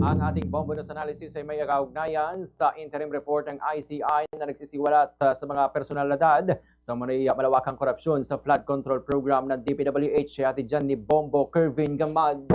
Ang ating bonus analysis ay may kaugnayan sa interim report ng ICI na nagsisiwalat sa mga personalidad sa malawakang korupsyon sa flood control program ng DPWH. At dyan ni Bombo Kervin Gamad.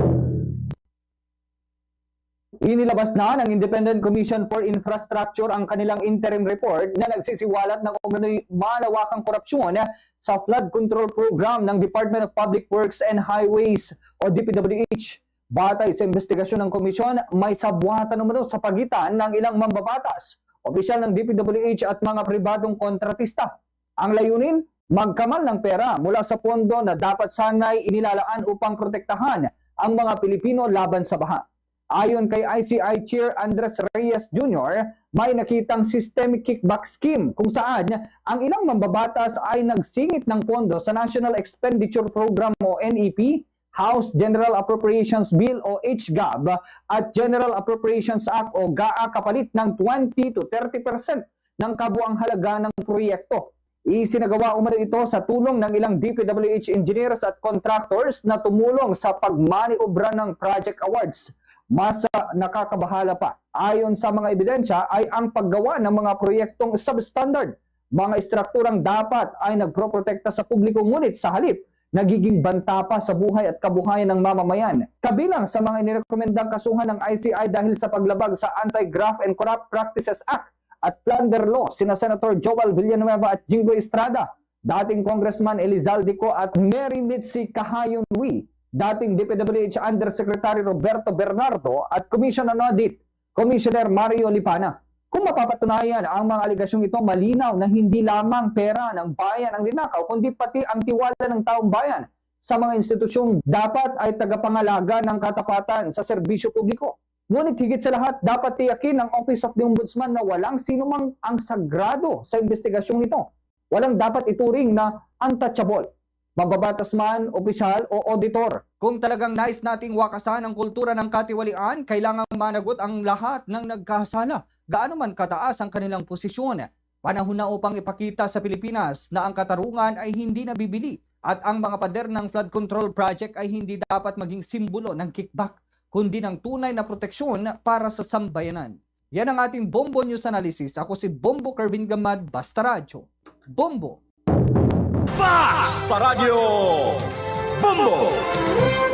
Inilabas na ng Independent Commission for Infrastructure ang kanilang interim report na nagsisiwalat ng umano'y malawakang korupsyon sa flood control program ng Department of Public Works and Highways o DPWH. Batay sa investigasyon ng komisyon, may sabwatan umano sa pagitan ng ilang mambabatas, opisyal ng DPWH at mga pribadong kontratista. Ang layunin, magkamal ng pera mula sa pondo na dapat sana'y inilalaan upang protektahan ang mga Pilipino laban sa baha. Ayon kay ICI Chair Andres Reyes Jr., may nakitang systemic kickback scheme kung saan ang ilang mambabatas ay nagsingit ng pondo sa National Expenditure Program o NEP, House General Appropriations Bill o HGAB at General Appropriations Act o GAA kapalit ng 20 to 30% ng kabuang halaga ng proyekto. Isinagawa umano ito sa tulong ng ilang DPWH engineers at contractors na tumulong sa pagmaniobra ng project awards. Mas nakakabahala pa, ayon sa mga ebidensya, ay ang paggawa ng mga proyektong substandard. Mga istrukturang dapat ay nagproprotekta sa publiko, ngunit sa halip, nagiging banta pa sa buhay at kabuhayan ng mamamayan. Kabilang sa mga inirekomendang kasuhan ng ICI dahil sa paglabag sa Anti-Graft and Corrupt Practices Act at Plunder Law, sina Senator Joel Villanueva at Jinggoy Estrada, dating Congressman Elizalde Co at Mary Mitzi Cahayon-Wi, dating DPWH Undersecretary Roberto Bernardo at Commission on Audit, Commissioner Mario Lipana. Kung mapapatunayan ang mga aligasyong ito, malinaw na hindi lamang pera ng bayan ang linakaw, kundi pati ang tiwala ng taong bayan sa mga institusyong dapat ay tagapangalaga ng katapatan sa serbisyo publiko. Ngunit higit sa lahat, dapat tiyakin ng Office of the Ombudsman na walang sinumang ang sagrado sa investigasyong ito. Walang dapat ituring na untouchable, mababatas man, opisyal o auditor. Kung talagang nais nating wakasan ang kultura ng katiwalian, kailangang managot ang lahat ng nagkasala, gaano man kataas ang kanilang posisyon. Panahon na upang ipakita sa Pilipinas na ang katarungan ay hindi nabibili at ang mga pader ng flood control project ay hindi dapat maging simbolo ng kickback, kundi ng tunay na proteksyon para sa sambayanan. Yan ang ating Bombo News Analysis. Ako si Bombo Kervin Gamad, Basta Radyo. Bombo! Basta Radio Bombo!